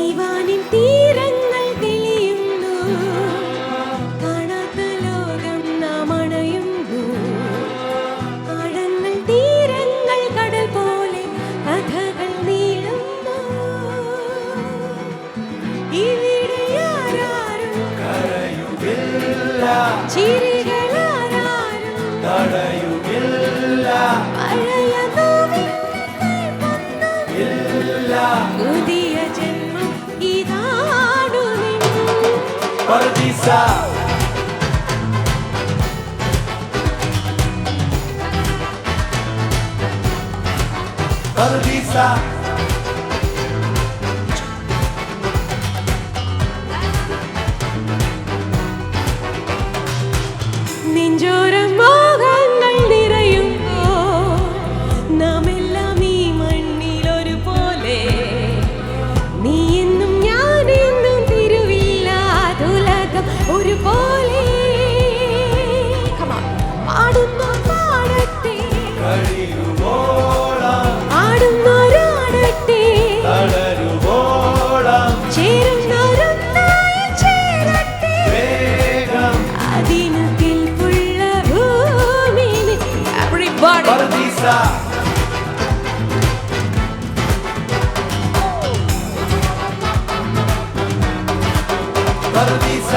ഈവാനിൻ തീരങ്ങൾ തെളിയുന്നു, കാണാത്ത ലോകം നാം അണയുന്നു. ആഴങ്ങൾ തീരങ്ങൾ കടൽ പോലെ കഥകൾ നീളുന്നു. ഇവിടെ ആരാരും കരയുകില്ല, ചിരികളാരും തടയുകില്ല, പഴയ നോവിൻ ഇല്ല. പുതിയ ജന്മം ഇതാണു നിൻ പറുദീസ, പറുദീസ. നെഞ്ചോരം മോഹങ്ങൾ നിറയുമ്പോൾ നാം എല്ലാം ഈ മണ്ണിൽ ഒരുപോലെ. നീ എന്നും ഞാൻ എന്നും തിരുവില്ലാതുലകം ഒരുപോലെ. പാടുന്നു പാടട്ടെ, കഴിയുവോളം, ആടുന്നവരാടട്ടെ, തളരുവോളം, ചേരുന്നവരൊന്നായി ചേരട്ടെ. വേഗം അതിനു കെൽപ്പുള്ള ഭൂമിയിൽ everybody പറുദീസ, പറുദീസ.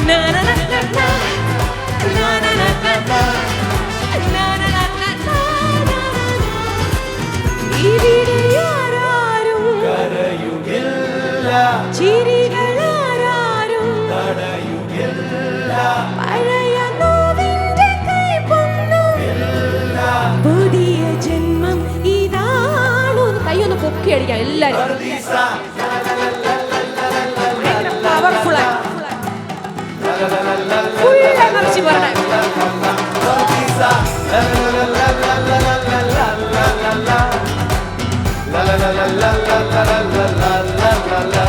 na na na na na na na na na na na na na na. ഇവിടെ ആരാരും കരയുകില്ല, ചിരികളാരും തടയുകില്ല, പഴയ നോവിന്റെ കൈപ്പൊന്നും പുതിയ ജന്മം ഇതാണു. കൈയൊന്ന് പൊക്കി അടിക്കാം എല്ലാരും. പറുദീസ, പവർഫുൾ ഫുൾ എനർജി വരണേ. പറുദീസ. La la la la la la la la la la la. La la la la la la la la la la la la.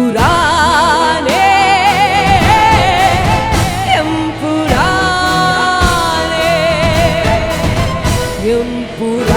എംപുരാനേ എംപുരാനേ എംപുരാനേ